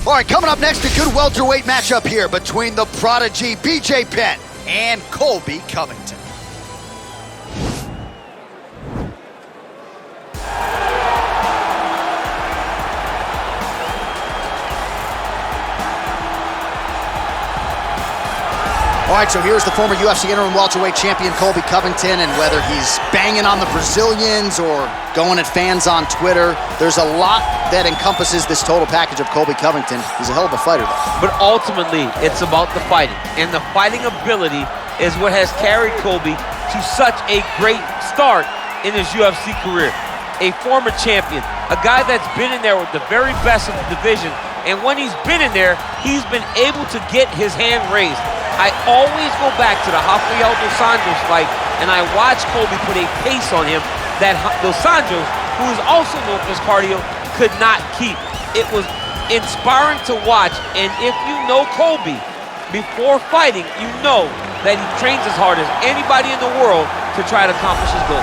All right, coming up next, a good welterweight matchup here between the prodigy BJ Penn and Colby Covington. All right, so here's the former UFC interim welterweight champion Colby Covington, and whether he's banging on the Brazilians or going at fans on Twitter, there's a lot that encompasses this total package of Colby Covington. He's a hell of a fighter, though. But ultimately, it's about the fighting, and the fighting ability is what has carried Colby to such a great start in his UFC career. A former champion, a guy that's been in there with the very best of the division, and when he's been in there, he's been able to get his hand raised. I always go back to the Rafael dos Anjos fight, and I watch Colby put a pace on him that dos Anjos, who is also known for his cardio, could not keep. It was inspiring to watch, and if you know Colby before fighting, you know that he trains as hard as anybody in the world to try to accomplish his goal.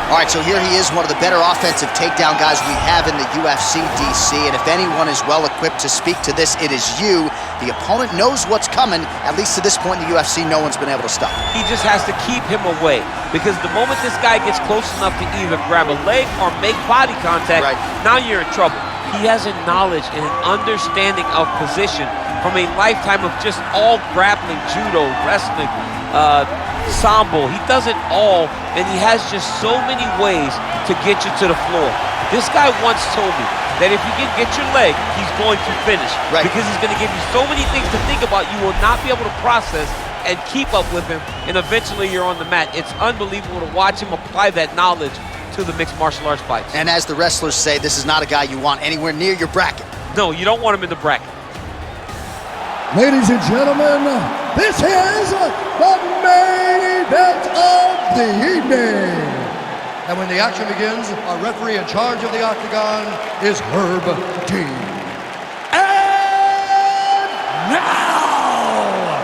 All right, so here he is, one of the better offensive takedown guys we have in the UFC, DC, and if anyone is well-equipped to speak to this, it is you. The opponent knows what's coming. At least to this point in the UFC, no one's been able to stop him. He just has to keep him away, because the moment this guy gets close enough to either grab a leg or make body contact, now you're in trouble. He has a knowledge and an understanding of position from a lifetime of just all grappling, judo, wrestling, sambo. He does it all, and he has just so many ways to get you to the floor. This guy once told me that if you can get your leg, he's going to finish. Because he's going to give you so many things to think about, you will not be able to process and keep up with him, and eventually you're on the mat. It's unbelievable to watch him apply that knowledge to the mixed martial arts fights. And as the wrestlers say, this is not a guy you want anywhere near your bracket. No, you don't want him in the bracket. Ladies and gentlemen, this is the main event of the evening. And when the action begins, our referee in charge of the octagon is Herb T. And now,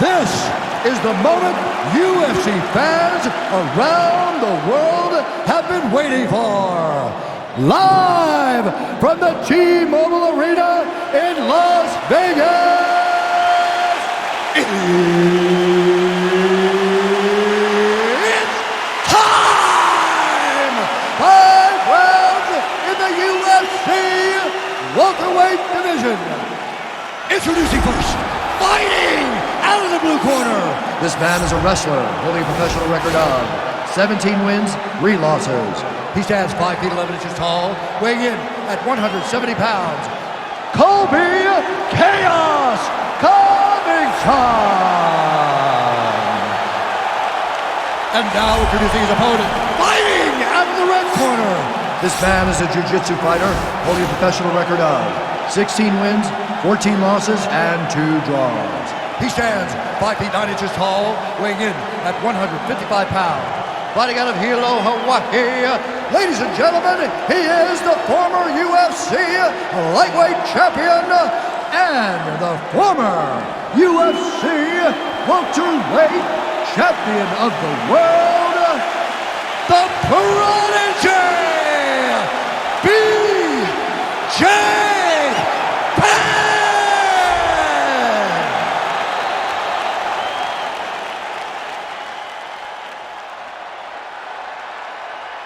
this is the moment UFC fans around the world have been waiting for. Live from the T-Mobile Arena in Las Vegas. It's time! 5 rounds in the UFC welterweight division. Introducing first, fighting out of the blue corner. This man is a wrestler holding a professional record of 17 wins, 3 losses. He stands 5 feet 11 inches tall, weighing in at 170 pounds. Colby Chaos Covington! And now introducing his opponent, fighting out of the red corner. This man is a jiu-jitsu fighter, holding a professional record of 16 wins, 14 losses, and 2 draws. He stands 5 feet 9 inches tall, weighing in at 155 pounds. Fighting out of Hilo, Hawaii, ladies and gentlemen, he is the former UFC lightweight champion and the former UFC welterweight champion of the world, the prodigy, BJ Penn!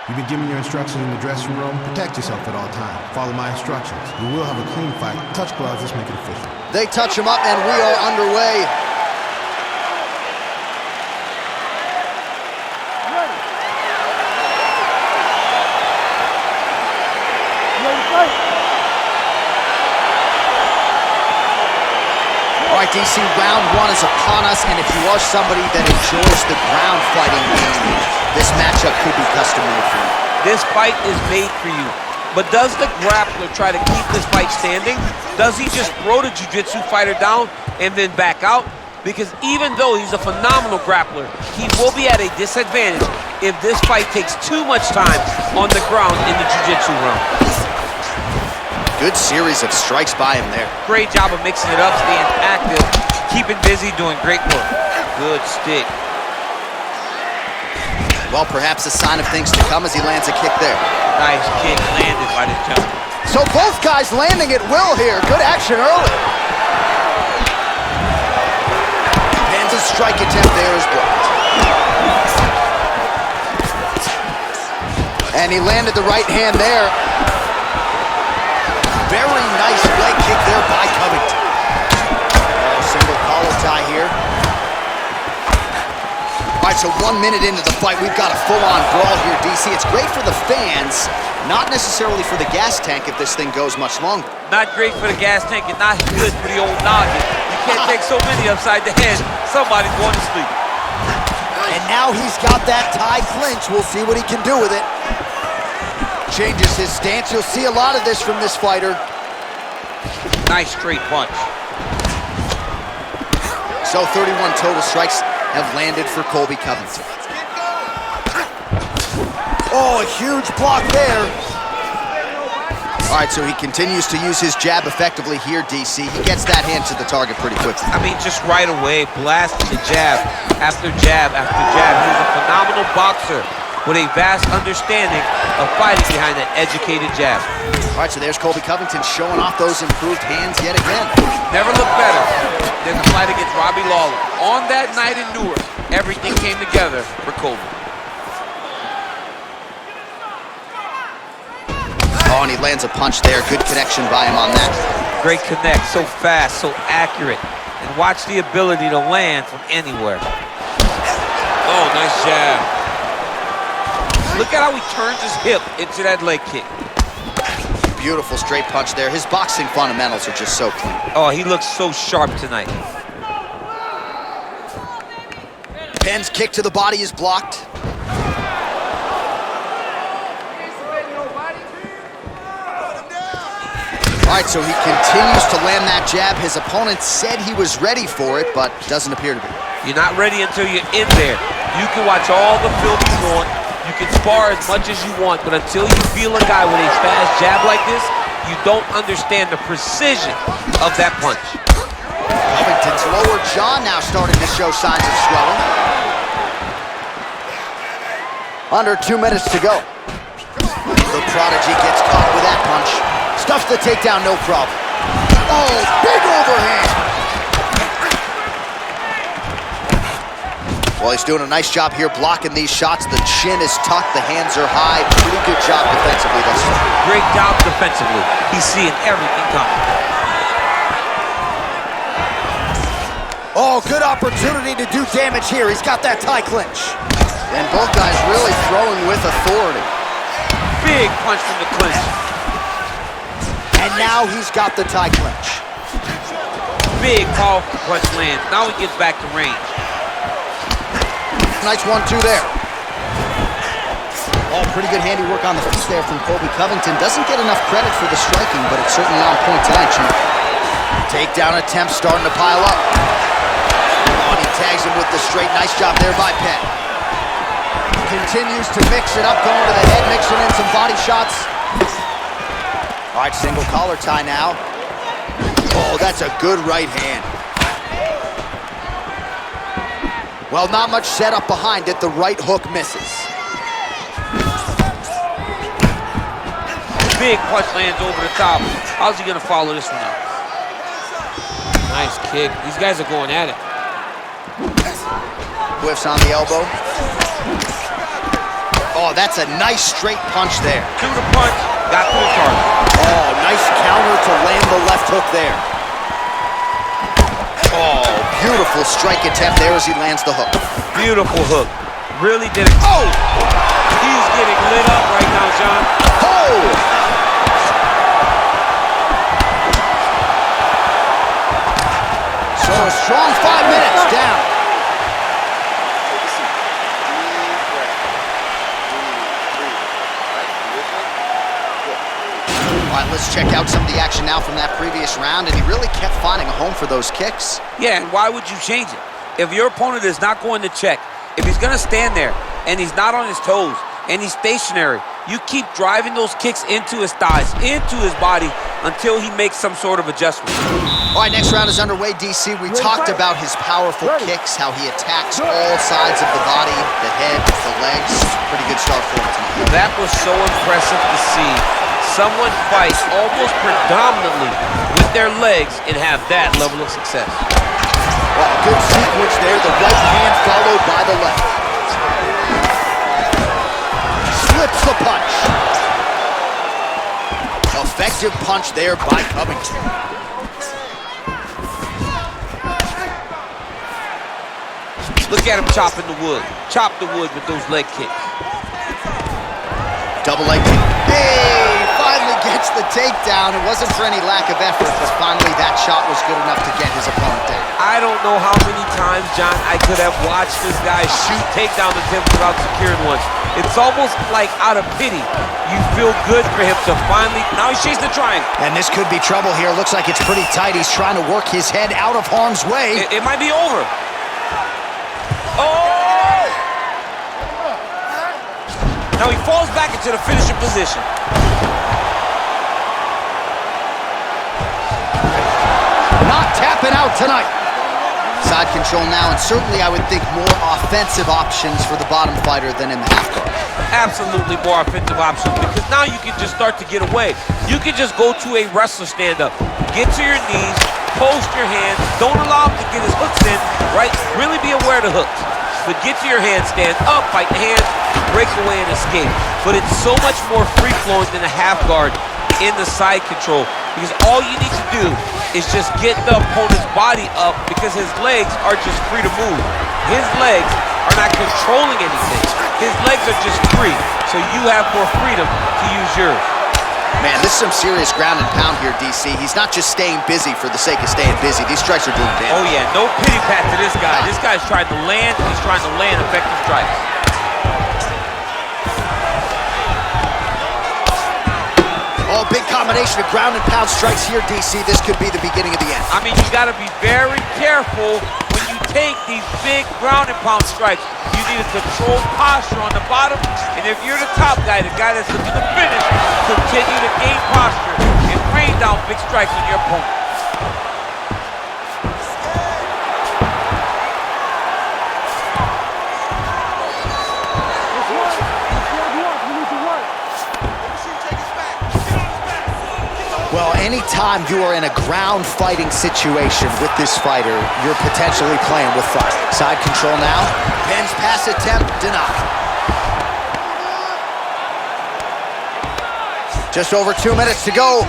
You've been given your instructions in the dressing room. Protect yourself at all times. Follow my instructions. You will have a clean fight. Touch gloves, let's make it official. They touch him up, and we are underway. All right, DC, round 1 is upon us, and if you are somebody that enjoys the ground fighting game, this matchup could be custom-made for you. This fight is made for you. But does the grappler try to keep this fight standing? Does he just throw the jiu-jitsu fighter down and then back out? Because even though he's a phenomenal grappler, he will be at a disadvantage if this fight takes too much time on the ground in the jiu-jitsu round. Good series of strikes by him there. Great job of mixing it up, staying active, keeping busy, doing great work. Good stick. Well, perhaps a sign of things to come as he lands a kick there. Nice kick landed by the jumper. So both guys landing at will here. Good action early. Penn's strike attempt there is blocked. And he landed the right hand there. Very nice leg kick there by Covington. Single collar tie here. All right, so 1 minute into the fight, we've got a full-on brawl here, DC. It's great for the fans, not necessarily for the gas tank if this thing goes much longer. Not great for the gas tank and not good for the old noggin. You can't take so many upside the head. Somebody's going to sleep. And now he's got that tie clinch. We'll see what he can do with it. Changes his stance. You'll see a lot of this from this fighter. Nice straight punch. So 31 total strikes have landed for Colby Covington. Oh, a huge block there. All right, so he continues to use his jab effectively here, DC. He gets that hand to the target pretty quickly. I mean, just right away, blasting the jab after jab after jab. He's a phenomenal boxer with a vast understanding of fighting behind that educated jab. All right, so there's Colby Covington showing off those improved hands yet again. Never looked better than the fight against Robbie Lawler. On that night in Newark, everything came together for Colby. Oh, and he lands a punch there. Good connection by him on that. Great connect, so fast, so accurate. And watch the ability to land from anywhere. Oh, nice jab. Look at how he turns his hip into that leg kick. Beautiful straight punch there. His boxing fundamentals are just so clean. Oh, he looks so sharp tonight. Penn's kick to the body is blocked. All right, so he continues to land that jab. His opponent said he was ready for it, but doesn't appear to be. You're not ready until you're in there. You can watch all the film you want. You can spar as much as you want, but until you feel a guy with a fast jab like this, you don't understand the precision of that punch. Covington's lower jaw now starting to show signs of swelling. Under 2 minutes to go. The prodigy gets caught with that punch. Stuffs the takedown, no problem. Oh, big overhand. Well, he's doing a nice job here blocking these shots. The chin is tucked, the hands are high. Pretty good job defensively thus far. Great job defensively. He's seeing everything coming. Oh, good opportunity to do damage here. He's got that tie clinch. And both guys really throwing with authority. Big punch from the clinch. And now he's got the tie clinch. Big powerful punch lands. Now he gets back to range. Nice 1-2 there. Oh, pretty good handiwork on the feet there from Colby Covington. Doesn't get enough credit for the striking, but it's certainly on point tonight, Chief. Takedown attempt starting to pile up. Oh, and he tags him with the straight. Nice job there by Penn. Continues to mix it up, going to the head, mixing in some body shots. All right, single collar tie now. Oh, that's a good right hand. Well, not much setup behind it. The right hook misses. Big punch lands over the top. How's he gonna follow this one up? Nice kick. These guys are going at it. Whiffs on the elbow. Oh, that's a nice straight punch there. To the punch, got to the target. Oh, nice counter to land the left hook there. Oh, beautiful strike attempt there as he lands the hook. Beautiful hook. Really did it. Oh! He's getting lit up right now, John. Oh! So a strong 5 minutes down. All right, let's check out some of the action now from that previous round, and he really kept finding a home for those kicks. Yeah, and why would you change it? If your opponent is not going to check, if he's going to stand there and he's not on his toes and he's stationary, you keep driving those kicks into his thighs, into his body until he makes some sort of adjustment. All right, next round is underway, DC. We talked about his powerful kicks, how he attacks all sides of the body, the head, the legs. Pretty good start for him tonight. That was so impressive to see. someone fight almost predominantly with their legs and have that level of success. Well, good sequence there. The right hand followed by the left. Slips the punch. Effective punch there by Covington. Look at him chopping the wood. Chop the wood with those leg kicks. Double leg kick. Hey, finally gets the takedown. It wasn't for any lack of effort, but finally that shot was good enough to get his opponent down. I don't know how many times, John, I could have watched this guy shoot takedown attempts without securing one. It's almost like out of pity. You feel good for him to finally, now he's chasing the triangle. And this could be trouble here. Looks like it's pretty tight. He's trying to work his head out of harm's way. It might be over. Oh! Now he falls back into the finishing position. Not tapping out tonight. Side control now, and certainly I would think more offensive options for the bottom fighter than in the half guard. Absolutely more offensive options, because now you can just start to get away. You can just go to a wrestler stand-up. Get to your knees, post your hands, don't allow him to get his hooks in, right? Really be aware of the hooks. But get to your hand, stand up, fight the hands, break away and escape. But it's so much more free-flowing than a half guard in the side control, because all you need to do is just get the opponent's body up, because his legs are just free to move. His legs are not controlling anything. His legs are just free, so you have more freedom to use yours. Man, this is some serious ground and pound here, DC. He's not just staying busy for the sake of staying busy. These strikes are doing damage. Oh yeah, no pity pat to this guy. This guy's trying to land, he's trying to land effective strikes. Oh, big combination of ground and pound strikes here, DC. This could be the beginning of the end. I mean, you gotta be very careful when you take these big ground and pound strikes. You need a controlled posture on the bottom, and if you're the top guy, the guy that's looking to finish, continue to gain posture and rain down big strikes on your opponent. Well, anytime you are in a ground fighting situation with this fighter, you're potentially playing with fire. Side control now. Penn's pass attempt denied. Just over 2 minutes to go.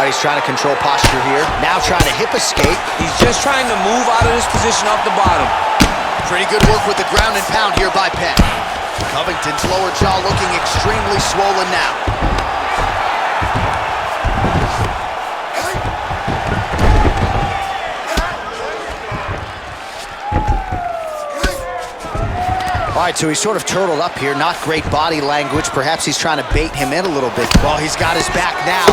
He's trying to control posture here. Now trying to hip escape. He's just trying to move out of this position off the bottom. Pretty good work with the ground and pound here by Penn. Covington's lower jaw looking extremely swollen now. All right, so he's sort of turtled up here. Not great body language. Perhaps he's trying to bait him in a little bit. Well, he's got his back now.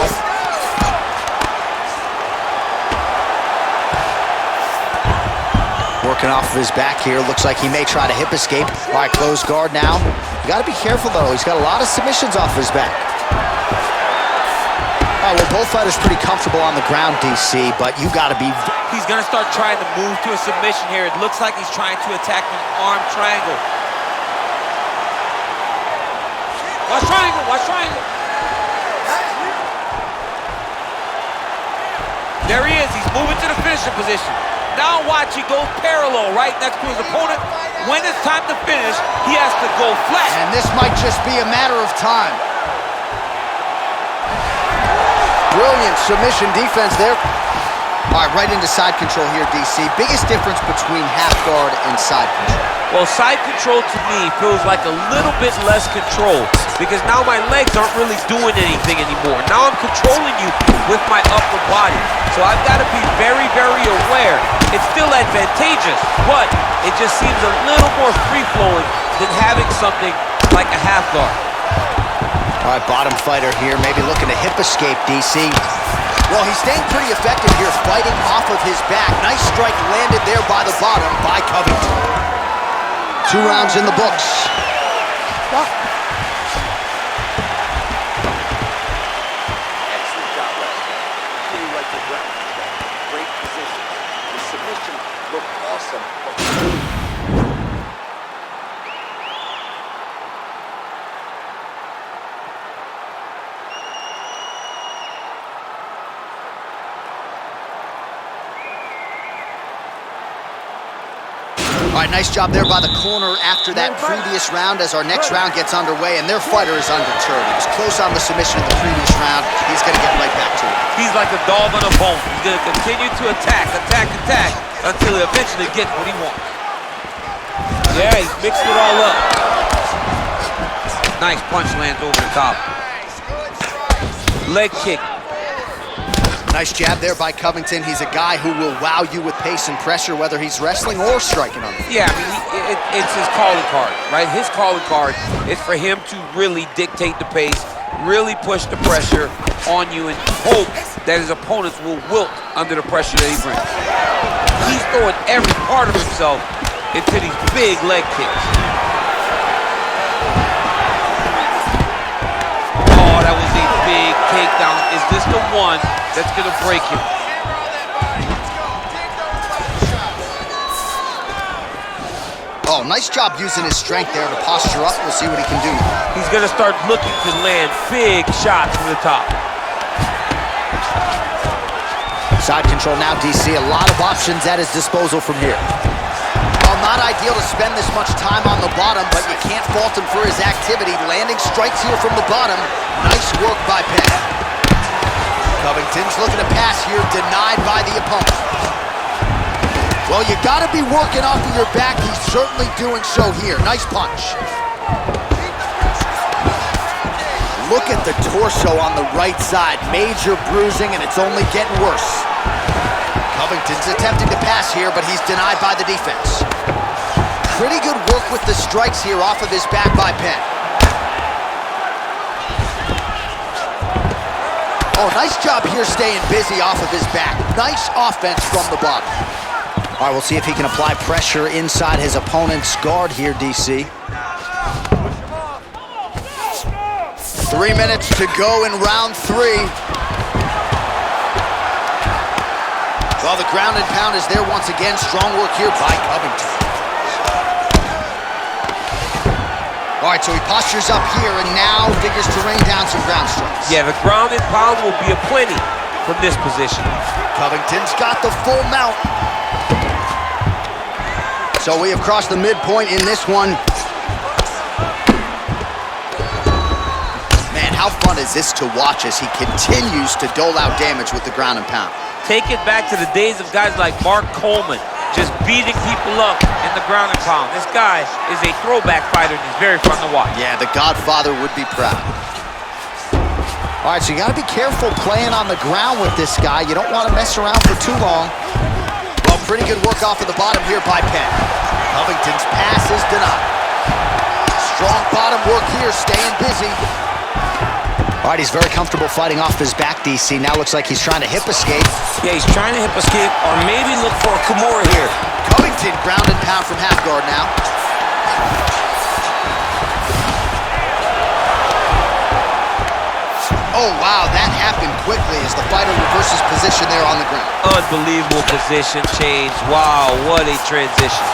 Working off of his back here. Looks like he may try to hip escape. All right, closed guard now. You got to be careful, though. He's got a lot of submissions off his back. All right, well, both fighters pretty comfortable on the ground, DC, but you got to be... He's going to start trying to move to a submission here. It looks like he's trying to attack an arm triangle. Watch triangle, watch triangle. There he is. He's moving to the finishing position. Now watch, he goes parallel right next to his opponent. When it's time to finish, he has to go flat. And this might just be a matter of time. Brilliant submission defense there. All right, right into side control here, DC. Biggest difference between half guard and side control? Well, side control to me feels like a little bit less control, because now my legs aren't really doing anything anymore. Now I'm controlling you with my upper body. So I've got to be very, very aware. It's still advantageous, but it just seems a little more free-flowing than having something like a half guard. All right, bottom fighter here, maybe looking to hip escape, DC. Well, he's staying pretty effective here, fighting off of his back. Nice strike landed there by the bottom by Covington. 2 rounds in the books. awesome. All right, nice job there by the corner after that previous round as our next round gets underway, and their fighter is undeterred. He was close on the submission in the previous round. He's going to get right back to it. He's like a dog on a bone. He's going to continue to attack, until he eventually gets what he wants. Yeah, he's mixed it all up. Nice punch lands over the top. Leg kick. Nice jab there by Covington. He's a guy who will wow you with pace and pressure, whether he's wrestling or striking on him. Yeah, I mean, it's his calling card, right? His calling card is for him to really dictate the pace, really push the pressure on you, and hope that his opponents will wilt under the pressure that he brings. He's throwing every part of himself into these big leg kicks. Oh, that was a big takedown. Is this the one that's going to break him? Oh, nice job using his strength there to posture up. We'll see what he can do. He's going to start looking to land big shots from the top. Side control now, DC. A lot of options at his disposal from here. Well, not ideal to spend this much time on the bottom, but you can't fault him for his activity. Landing strikes here from the bottom. Nice work by Penn. Covington's looking to pass here, denied by the opponent. Well, you gotta be working off of your back. He's certainly doing so here. Nice punch. Look at the torso on the right side. Major bruising, and it's only getting worse. Covington's attempting to pass here, but he's denied by the defense. Pretty good work with the strikes here off of his back by Penn. Oh, nice job here staying busy off of his back. Nice offense from the bottom. All right, we'll see if he can apply pressure inside his opponent's guard here, DC. 3 minutes to go in round 3. Well, the ground and pound is there once again. Strong work here by Covington. All right, so he postures up here and now figures to rain down some ground strikes. Yeah, the ground and pound will be aplenty from this position. Covington's got the full mount. So we have crossed the midpoint in this one. Man, how fun is this to watch as he continues to dole out damage with the ground and pound. Take it back to the days of guys like Mark Coleman, just beating people up in the ground and pound. This guy is a throwback fighter, and he's very fun to watch. Yeah, the Godfather would be proud. All right, so you got to be careful playing on the ground with this guy. You don't want to mess around for too long. Well, pretty good work off of the bottom here by Penn. Covington's pass is denied. Strong bottom work here, staying busy. All right, he's very comfortable fighting off his back, DC. Now looks like he's trying to hip escape. Yeah, he's trying to hip escape or maybe look for a Kamaru here. Covington ground and pound from half guard now. Oh, wow, that happened quickly as the fighter reverses position there on the ground. Unbelievable position change. Wow, what a transition.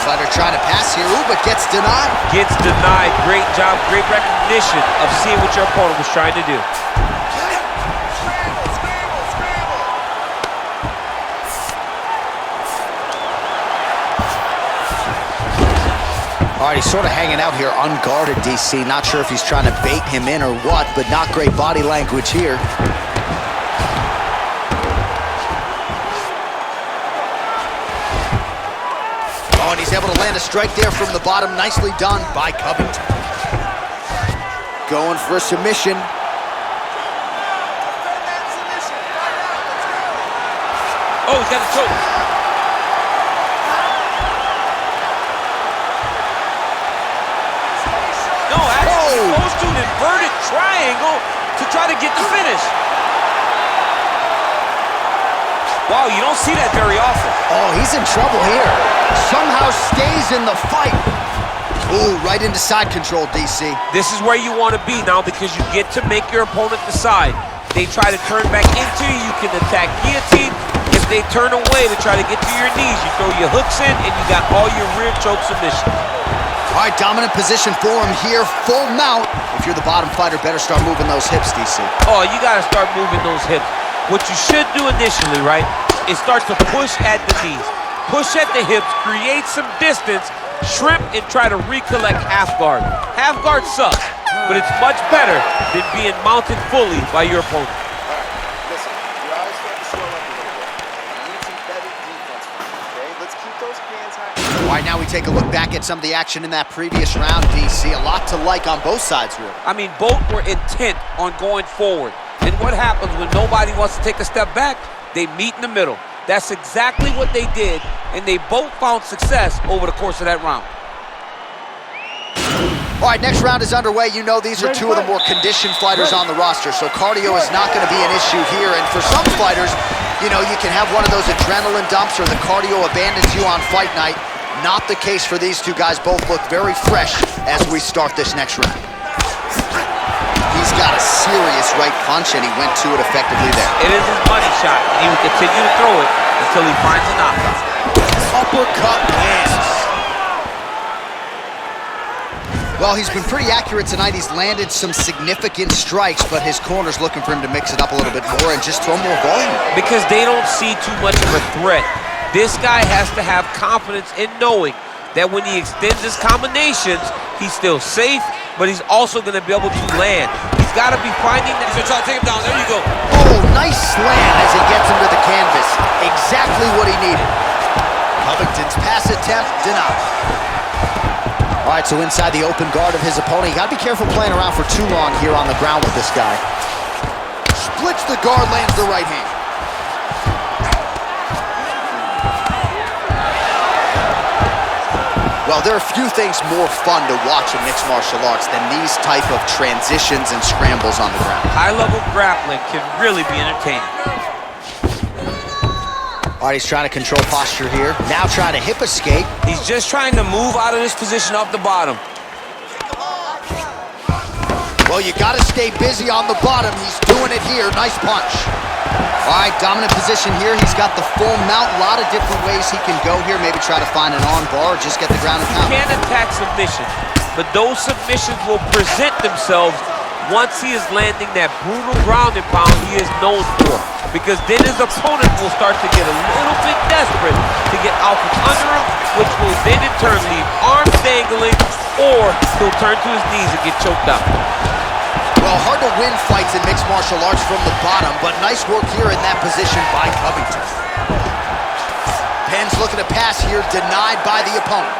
Fighter trying to pass here, ooh, but gets denied. Gets denied. Great job, great recognition of seeing what your opponent was trying to do. All right, he's sort of hanging out here unguarded, DC. Not sure if he's trying to bait him in or what, but not great body language here. Oh, and he's able to land a strike there from the bottom. Nicely done by Covington. Going for a submission. Oh, he's got a choke. No, actually goes to an inverted triangle to try to get the finish. Wow, you don't see that very often. Oh, he's in trouble here. Somehow stays in the fight. Ooh, right into side control, DC. This is where you want to be now because you get to make your opponent decide. They try to turn back into you. You can attack guillotine. If they turn away to try to get to your knees, you throw your hooks in, and you got all your rear choke submissions. All right, dominant position for him here, full mount. If you're the bottom fighter, better start moving those hips, DC. Oh, you gotta start moving those hips. What you should do initially, right, is start to push at the knees. Push at the hips, create some distance, shrimp, and try to recollect half guard. Half guard sucks, but it's much better than being mounted fully by your opponent. Listen, your eyes start to swell up a little bit. You need some better defense from you, okay? Let's keep those hands high. All right, now we take a look back at some of the action in that previous round, DC. A lot to like on both sides, really. I mean, both were intent on going forward. And what happens when nobody wants to take a step back? They meet in the middle. That's exactly what they did, and they both found success over the course of that round. All right, next round is underway. You know these are two of the more conditioned fighters on the roster, so cardio is not going to be an issue here. And for some fighters, you know, you can have one of those adrenaline dumps or the cardio abandons you on fight night. Not the case for these two guys. Both look very fresh as we start this next round. He's got a serious right punch, and he went to it effectively there. It is his money shot, and he will continue to throw it until he finds a knockout. Uppercut lands. Well, he's been pretty accurate tonight. He's landed some significant strikes, but his corner's looking for him to mix it up a little bit more and just throw more volume. Because they don't see too much of a threat. This guy has to have confidence in knowing that when he extends his combinations, he's still safe, but he's also going to be able to land. He's got to be finding that. He's going to try to take him down. There you go. Oh, nice slam as he gets him to the canvas. Exactly what he needed. Covington's pass attempt denied. All right, so inside the open guard of his opponent. You got to be careful playing around for too long here on the ground with this guy. Splits the guard, lands the right hand. Well, there are few things more fun to watch in mixed martial arts than these type of transitions and scrambles on the ground. High-level grappling can really be entertaining. All right, he's trying to control posture here. Now trying to hip escape. He's just trying to move out of this position off the bottom. Well, you got to stay busy on the bottom. He's doing it here. Nice punch. All right, dominant position here. He's got the full mount. A lot of different ways he can go here. Maybe try to find an arm bar or just get the ground and pound. He can't attack submission, but those submissions will present themselves once he is landing that brutal ground and pound he is known for. Because then his opponent will start to get a little bit desperate to get out from under him, which will then in turn leave arms dangling, or he'll turn to his knees and get choked out. Well, hard to win fights in mixed martial arts from the bottom, but nice work here in that position by Covington. Penn's looking to pass here, denied by the opponent.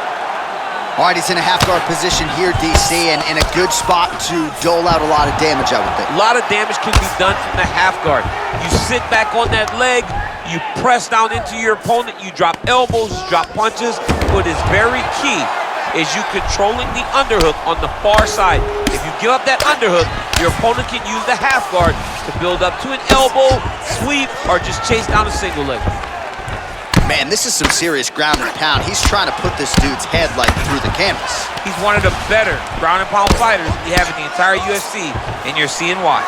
All right, he's in a half-guard position here, DC, and in a good spot to dole out a lot of damage, I would think. A lot of damage can be done from the half guard. You sit back on that leg, you press down into your opponent, you drop elbows, you drop punches. What is very key is you controlling the underhook on the far side. If you give up that underhook, your opponent can use the half guard to build up to an elbow, sweep, or just chase down a single leg. Man, this is some serious ground and pound. He's trying to put this dude's head like through the canvas. He's one of the better ground and pound fighters we have in the entire UFC, and you're seeing why.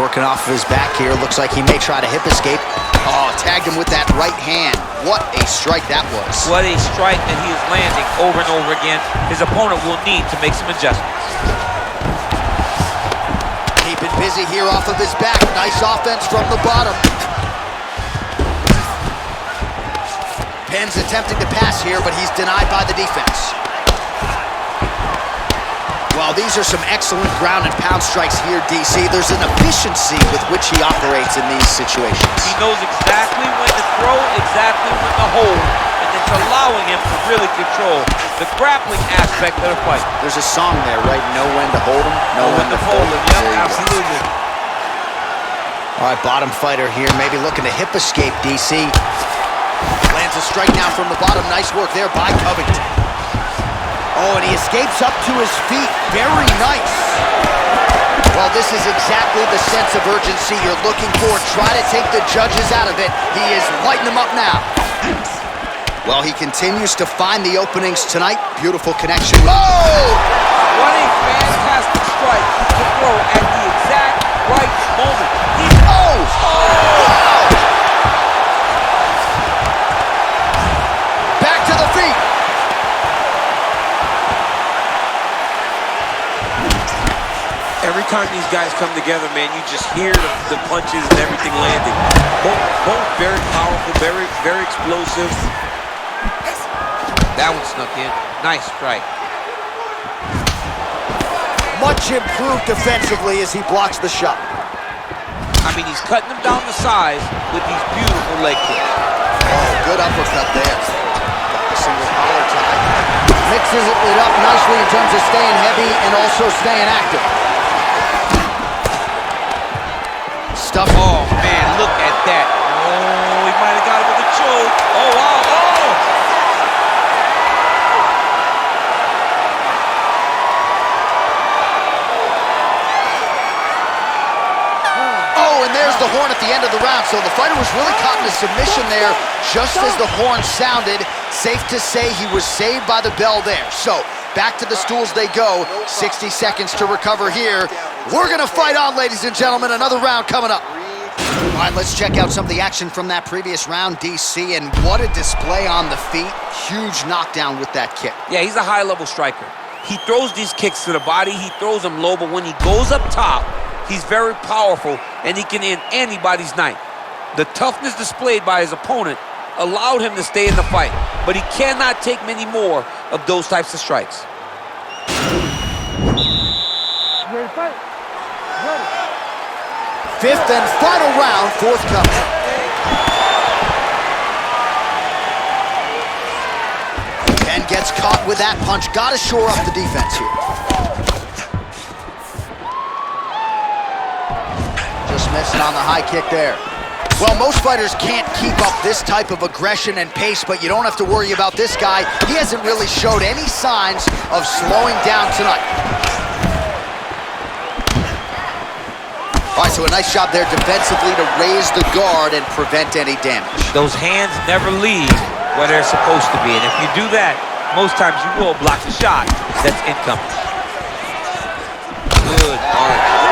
Working off of his back here. Looks like he may try to hip escape. Oh, tagged him with that right hand. What a strike that was. What a strike that he is landing over and over again. His opponent will need to make some adjustments. Keeping busy here off of his back. Nice offense from the bottom. Penn's attempting to pass here, but he's denied by the defense. Well, these are some excellent ground and pound strikes here, DC. There's an efficiency with which he operates in these situations. He knows exactly when to throw, exactly when to hold, and it's allowing him to really control the grappling aspect of the fight. There's a song there, right? Know when to hold him, know when to fold him. Yep, absolutely. All right, bottom fighter here, maybe looking to hip escape, DC. Lands a strike now from the bottom. Nice work there by Covington. Oh, and he escapes up to his feet. Very nice. Well, this is exactly the sense of urgency you're looking for. Try to take the judges out of it. He is lighting them up now. Well, he continues to find the openings tonight. Beautiful connection. Oh! What a fantastic strike to throw at the exact right moment. time these guys come together, man, you just hear the punches and everything landing. Both very powerful, very, very explosive. That one snuck in. Nice strike. Much improved defensively as he blocks the shot. I mean, he's cutting them down the sides with these beautiful leg kicks. Oh, good uppercut there. Got the single collar tie. Mixes it up nicely in terms of staying heavy and also staying active. Stuff. Oh, man, look at that. Oh, he might have got him with a choke. Oh, wow. Oh! And there's the horn at the end of the round. So the fighter was really caught in a submission there just as the horn sounded. Safe to say he was saved by the bell there. So back to the stools they go. 60 seconds to recover here. We're going to fight on, ladies and gentlemen. Another round coming up. All right, let's check out some of the action from that previous round, DC. And what a display on the feet. Huge knockdown with that kick. Yeah, he's a high-level striker. He throws these kicks to the body. He throws them low, but when he goes up top, he's very powerful, and he can end anybody's night. The toughness displayed by his opponent allowed him to stay in the fight, but he cannot take many more of those types of strikes. Ready to fight? Ready. Fifth and final round, forthcoming. Penn gets caught with that punch. Got to shore up the defense here. Missing on the high kick there. Well, most fighters can't keep up this type of aggression and pace, but you don't have to worry about this guy. He hasn't really showed any signs of slowing down tonight. All right, so a nice job there defensively to raise the guard and prevent any damage. Those hands never leave where they're supposed to be, and if you do that, most times you will block the shot that's incoming. Good arch.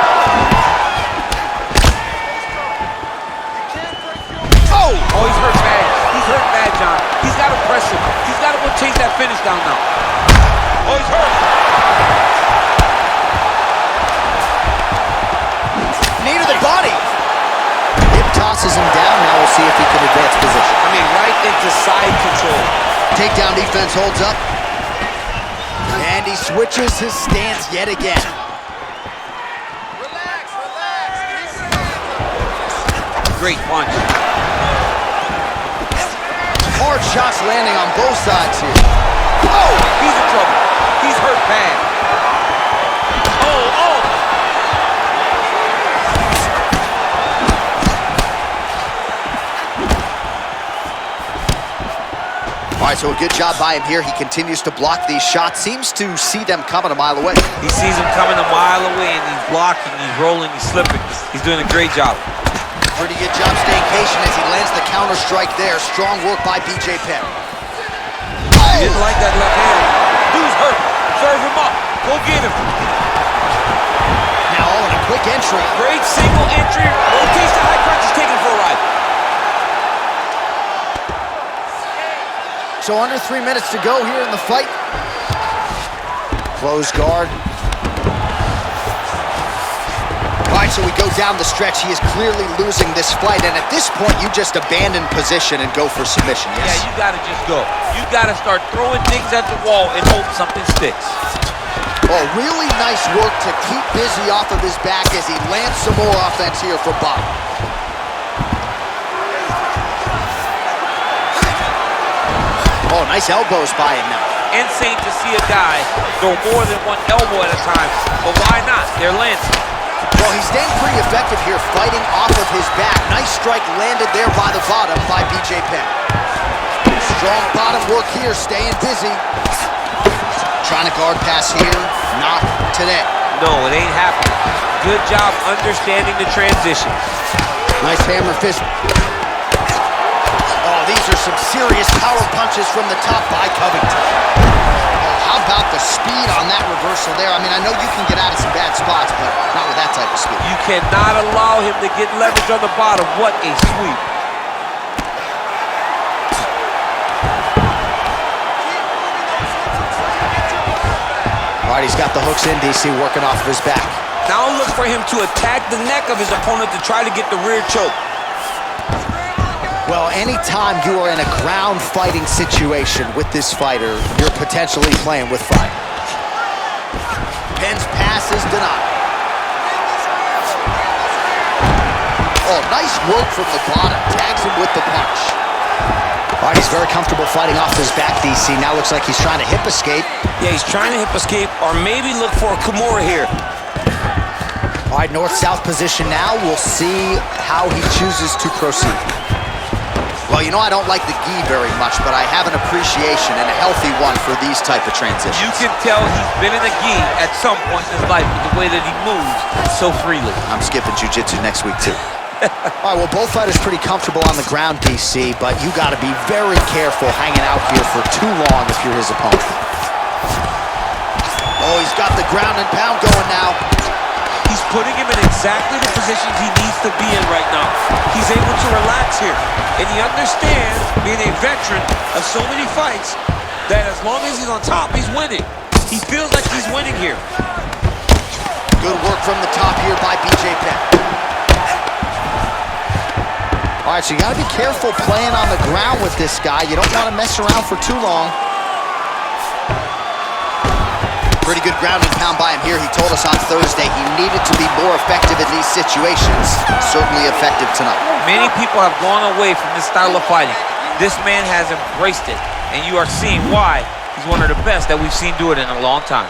Oh, he's hurt bad. He's hurt bad, John. He's got to press him. He's got to go chase that finish down now. Oh, he's hurt. Knee to the body. Hip tosses him down. Now we'll see if he can advance position. I mean, right into side control. Takedown defense holds up. And he switches his stance yet again. Relax, relax. Great punch. Hard shots landing on both sides here. Oh, he's in trouble. He's hurt bad. Oh. All right, so a good job by him here. He continues to block these shots. Seems to see them coming a mile away. He sees them coming a mile away, and he's blocking, he's rolling, he's slipping. He's doing a great job. Pretty good job staying patient as he lands the counter strike there. Strong work by BJ Penn. He didn't like that left hand. Dude's hurt. Serve him up. Go get him. Now all in a quick entry. Great single entry. Rotates the high crunch. He's taking it for a ride. So under 3 minutes to go here in the fight. Close guard. All right, so we go down the stretch. He is clearly losing this fight, and at this point, you just abandon position and go for submission, yes? Yeah, you gotta just go. You gotta start throwing things at the wall and hope something sticks. Oh, really nice work to keep busy off of his back as he lands some more offense here for Bob. Oh, nice elbows by him now. Insane to see a guy throw more than one elbow at a time, but why not? They're lancing. Well, he's staying pretty effective here, fighting off of his back. Nice strike landed there by the bottom by BJ Penn. Strong bottom work here, staying busy. Trying to guard pass here, not today. No, it ain't happening. Good job understanding the transition. Nice hammer fist. Oh, these are some serious power punches from the top by Covington. How about the speed on that reversal there? I mean, I know you can get out of some bad spots, but not with that type of speed. You cannot allow him to get leverage on the bottom. What a sweep. All right, he's got the hooks in, DC, working off of his back. Now look for him to attack the neck of his opponent to try to get the rear choke. Well, anytime you are in a ground fighting situation with this fighter, you're potentially playing with fire. Penn's pass is denied. Oh, nice work from the bottom. Tags him with the punch. All right, he's very comfortable fighting off his back, DC. Now looks like he's trying to hip escape. Yeah, he's trying to hip escape or maybe look for a Kamaru here. All right, north-south position now. We'll see how he chooses to proceed. Well, you know, I don't like the gi very much, but I have an appreciation and a healthy one for these type of transitions. You can tell he's been in a gi at some point in his life with the way that he moves so freely. I'm skipping jiu-jitsu next week, too. All right, well, both fighters pretty comfortable on the ground, DC, but you got to be very careful hanging out here for too long if you're his opponent. Oh, he's got the ground and pound going now. He's putting him in exactly the positions he needs to be in right now. He's able to relax here. And he understands, being a veteran of so many fights, that as long as he's on top, he's winning. He feels like he's winning here. Good work from the top here by BJ Penn. All right, so you got to be careful playing on the ground with this guy. You don't want to mess around for too long. Pretty good ground and pound by him here. He told us on Thursday he needed to be more effective in these situations. Certainly effective tonight. Many people have gone away from this style of fighting. This man has embraced it, and you are seeing why he's one of the best that we've seen do it in a long time.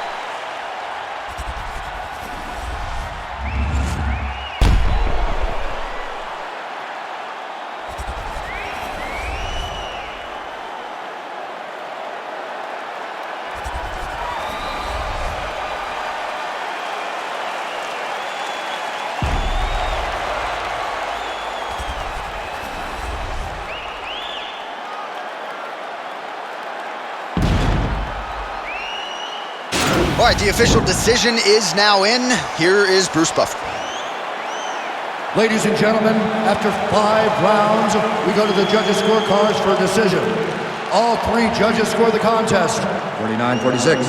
All right, the official decision is now in. Here is Bruce Buffer. Ladies and gentlemen, after 5 rounds, we go to the judges' scorecards for a decision. All 3 judges score the contest, 49-46.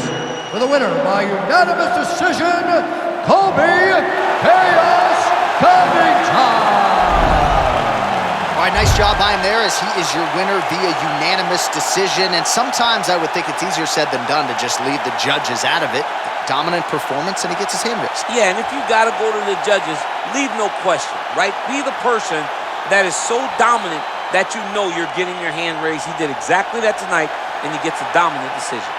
For the winner by unanimous decision, Colby Chaos Covington. All right, nice job by him there as he is your winner via unanimous decision. And sometimes I would think it's easier said than done to just leave the judges out of it. Dominant performance, and he gets his hand raised. Yeah, and if you got to go to the judges, leave no question, right? Be the person that is so dominant that you know you're getting your hand raised. He did exactly that tonight, and he gets a dominant decision.